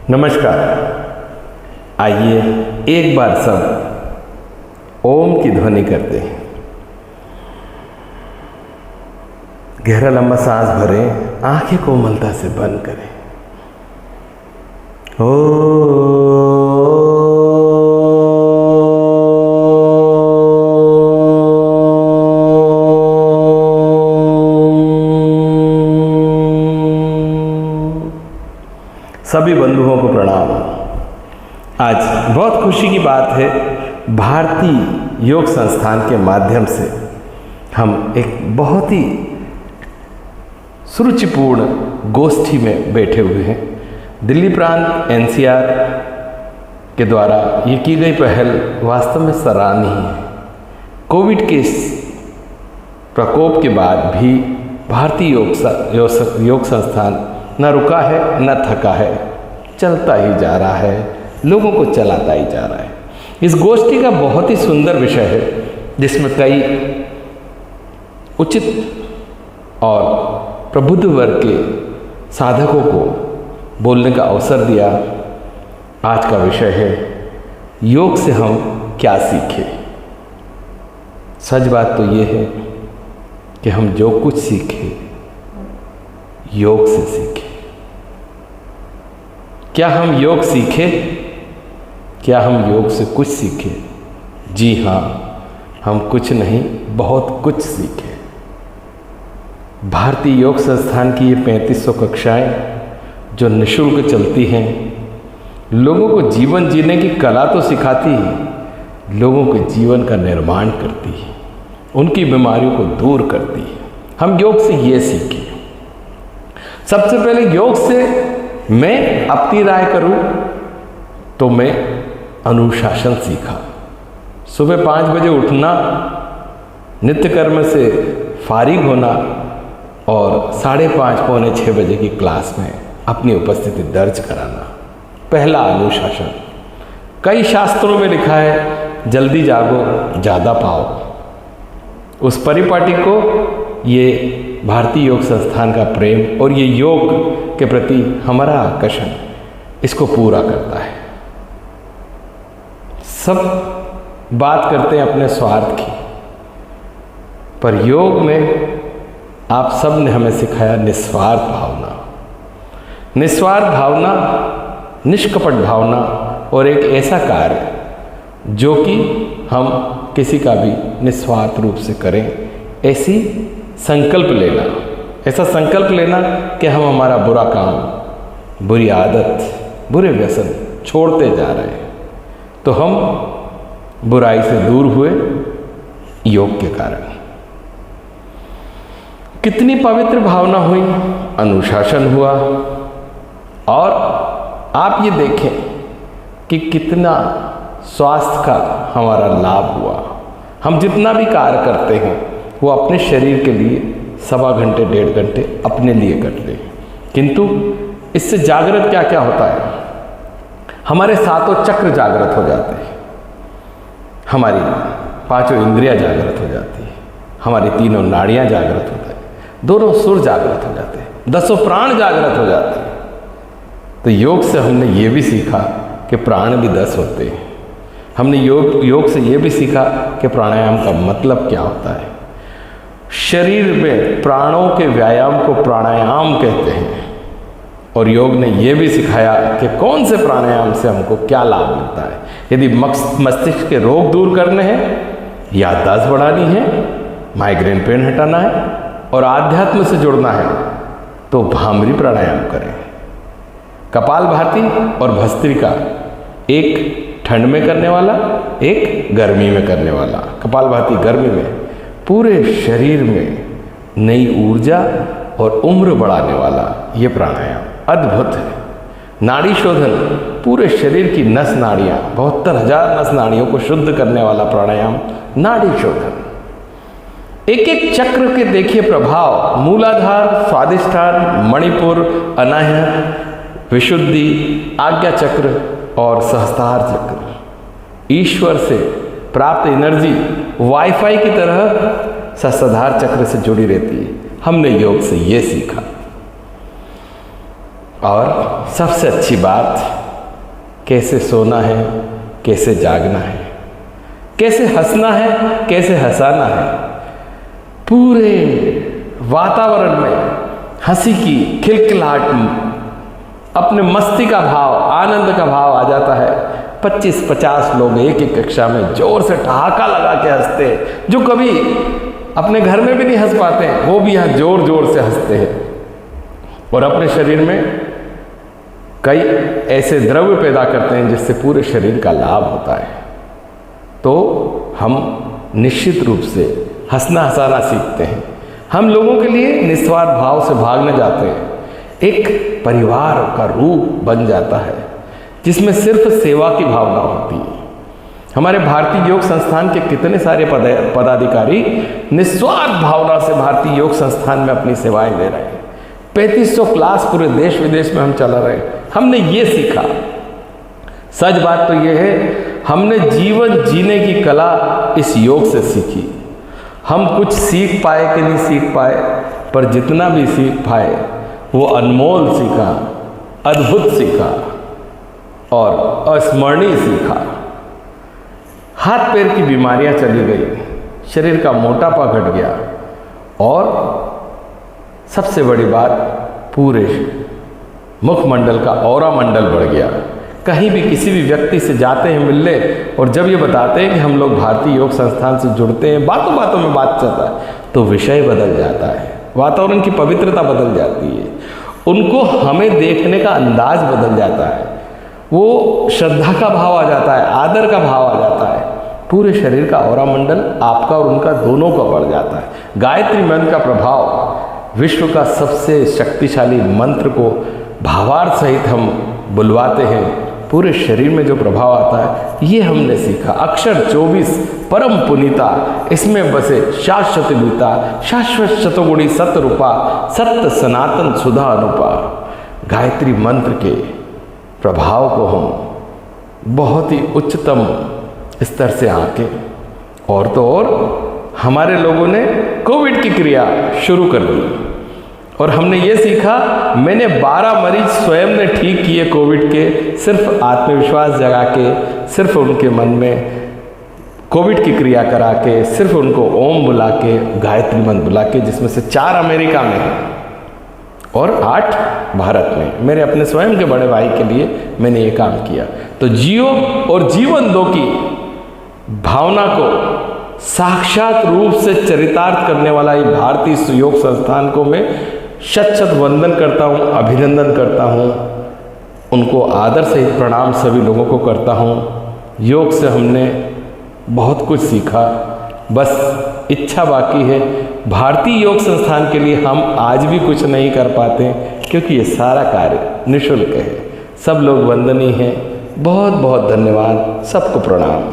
नमस्कार। आइए एक बार सब ओम की ध्वनि करते हैं। गहरा लंबा सांस भरें, आंखें कोमलता से बंद करें। सभी बंधुओं को प्रणाम। आज बहुत खुशी की बात है, भारतीय योग संस्थान के माध्यम से हम एक बहुत ही सुरुचिपूर्ण गोष्ठी में बैठे हुए हैं। दिल्ली प्रांत एनसीआर के द्वारा ये की गई पहल वास्तव में सराहनीय है। कोविड के प्रकोप के बाद भी भारतीय योग संस्थान न रुका है न थका है, चलता ही जा रहा है, लोगों को चलाता ही जा रहा है। इस गोष्ठी का बहुत ही सुंदर विषय है, जिसमें कई उचित और प्रबुद्ध वर्ग के साधकों को बोलने का अवसर दिया। आज का विषय है योग से हम क्या सीखें। सच बात तो ये है कि हम जो कुछ सीखें योग से सीखें। क्या हम योग सीखें? क्या हम योग से कुछ सीखें? जी हाँ, हम कुछ नहीं बहुत कुछ सीखें। भारतीय योग संस्थान की ये 3500 कक्षाएं जो निःशुल्क चलती हैं, लोगों को जीवन जीने की कला तो सिखाती है, लोगों के जीवन का निर्माण करती है, उनकी बीमारियों को दूर करती है। हम योग से ये सीखें। सबसे पहले योग से मैं अपनी राय करूं तो मैं अनुशासन सीखा। सुबह 5 बजे उठना, नित्य कर्म से फारिग होना और 5:30 पौने 6 बजे की क्लास में अपनी उपस्थिति दर्ज कराना, पहला अनुशासन। कई शास्त्रों में लिखा है जल्दी जागो ज़्यादा पाओ। उस परिपाटी को ये भारतीय योग संस्थान का प्रेम और ये योग के प्रति हमारा आकर्षण इसको पूरा करता है। सब बात करते हैं अपने स्वार्थ की, पर योग में आप सब ने हमें सिखाया निस्वार्थ भावना। निस्वार्थ भावना, निष्कपट भावना और एक ऐसा कार्य जो कि हम किसी का भी निस्वार्थ रूप से करें, ऐसी संकल्प लेना। ऐसा संकल्प लेना कि हम हमारा बुरा काम, बुरी आदत, बुरे व्यसन छोड़ते जा रहे हैं, तो हम बुराई से दूर हुए योग के कारण। कितनी पवित्र भावना हुई, अनुशासन हुआ। और आप ये देखें कि कितना स्वास्थ्य का हमारा लाभ हुआ। हम जितना भी कार्य करते हैं वो अपने शरीर के लिए 1.25 घंटे 1.5 घंटे अपने लिए करते हैं, किंतु इससे जागृत क्या क्या होता है? हमारे 7 चक्र जागृत हो जाते हैं, हमारी 5 इंद्रियां जागृत हो जाती है, हमारी 3 नाड़ियां जागृत होती हैं, दोनों सुर जागृत हो जाते हैं, 10 प्राण जागृत हो जाते हैं। तो योग से हमने ये भी सीखा कि प्राण भी 10 होते हैं। हमने योग से ये भी सीखा कि प्राणायाम का मतलब क्या होता है। शरीर में प्राणों के व्यायाम को प्राणायाम कहते हैं, और योग ने यह भी सिखाया कि कौन से प्राणायाम से हमको क्या लाभ मिलता है। यदि मस्तिष्क के रोग दूर करने हैं, याददाश्त बढ़ानी है, माइग्रेन पेन हटाना है और आध्यात्म से जुड़ना है, तो भ्रामरी प्राणायाम करें। कपालभाति और भस्त्रिका, एक ठंड में करने वाला, एक गर्मी में करने वाला। कपालभाति गर्मी में पूरे शरीर में नई ऊर्जा और उम्र बढ़ाने वाला ये प्राणायाम अद्भुत है। नाड़ी शोधन, पूरे शरीर की नस नाड़ियाँ, 72,000 नस नाड़ियों को शुद्ध करने वाला प्राणायाम नाड़ी शोधन। एक एक चक्र के देखिए प्रभाव, मूलाधार, स्वादिष्ठान, मणिपुर, अनाहत, विशुद्धि, आज्ञा चक्र और सहस्त्रार चक्र। ईश्वर से प्राप्त एनर्जी वाईफाई की तरह सहस्त्रार चक्र से जुड़ी रहती है। हमने योग से ये सीखा। और सबसे अच्छी बात, कैसे सोना है, कैसे जागना है, कैसे हंसना है, कैसे हंसाना है। पूरे वातावरण में हंसी की खिलखिलाहट, अपने मस्ती का भाव, आनंद का भाव आ जाता है। 25-50 लोग एक एक कक्षा में जोर से ठहाका लगा के हंसते हैं, जो कभी अपने घर में भी नहीं हंस पाते हैं, वो भी यहाँ जोर जोर से हंसते हैं। और अपने शरीर में कई ऐसे द्रव्य पैदा करते हैं जिससे पूरे शरीर का लाभ होता है। तो हम निश्चित रूप से हंसना हंसाना सीखते हैं। हम लोगों के लिए निस्वार्थ भाव से भागने जाते हैं। एक परिवार का रूप बन जाता है जिसमें सिर्फ सेवा की भावना होती है। हमारे भारतीय योग संस्थान के कितने सारे पदाधिकारी निस्वार्थ भावना से भारतीय योग संस्थान में अपनी सेवाएं दे रहे हैं। 3500 क्लास पूरे देश विदेश में हम चला रहे हैं। हमने ये सीखा, सच बात तो ये है, हमने जीवन जीने की कला इस योग से सीखी। हम कुछ सीख पाए कि नहीं सीख पाए, पर जितना भी सीख पाए वो अनमोल सीखा, अद्भुत सीखा और अस्मरणीय सीखा। हाथ पैर की बीमारियां चली गई, शरीर का मोटापा घट गया और सबसे बड़ी बात, पूरे मुखमंडल का ऑरा मंडल बढ़ गया। कहीं भी किसी भी व्यक्ति से जाते हैं मिलने, और जब ये बताते हैं कि हम लोग भारतीय योग संस्थान से जुड़ते हैं, बातों बातों में बात चलता है, तो विषय बदल जाता है, वातावरण की पवित्रता बदल जाती है, उनको हमें देखने का अंदाज बदल जाता है, वो श्रद्धा का भाव आ जाता है, आदर का भाव आ जाता है। पूरे शरीर का ऑरा मंडल आपका और उनका दोनों का बढ़ जाता है। गायत्री मंत्र का प्रभाव, विश्व का सबसे शक्तिशाली मंत्र को भावार्थ सहित हम बुलवाते हैं, पूरे शरीर में जो प्रभाव आता है ये हमने सीखा। अक्षर 24 परम पुनीता, इसमें बसे शाश्वत गीता, शाश्वत शतगुणी सतरूपा, सत्य सनातन सुधा अनुपा। गायत्री मंत्र के प्रभाव को हम बहुत ही उच्चतम स्तर से आके, और तो और हमारे लोगों ने कोविड की क्रिया शुरू कर दी और हमने ये सीखा, मैंने 12 मरीज स्वयं ने ठीक किए कोविड के, सिर्फ आत्मविश्वास जगा के, सिर्फ उनके मन में कोविड की क्रिया करा के, सिर्फ उनको ओम बुला के, गायत्री मंत्र बुला के, जिसमें से 4 अमेरिका में हैं और 8 भारत में। मेरे अपने स्वयं के बड़े भाई के लिए मैंने ये काम किया। तो जियो और जीवन दो की भावना को साक्षात रूप से चरितार्थ करने वाला ये भारतीय योग संस्थान को मैं शत शत वंदन करता हूँ, अभिनंदन करता हूँ, उनको आदर सहित प्रणाम सभी लोगों को करता हूँ। योग से हमने बहुत कुछ सीखा, बस इच्छा बाकी है। भारतीय योग संस्थान के लिए हम आज भी कुछ नहीं कर पाते क्योंकि ये सारा कार्य निःशुल्क है। सब लोग वंदनीय हैं। बहुत बहुत धन्यवाद, सबको प्रणाम।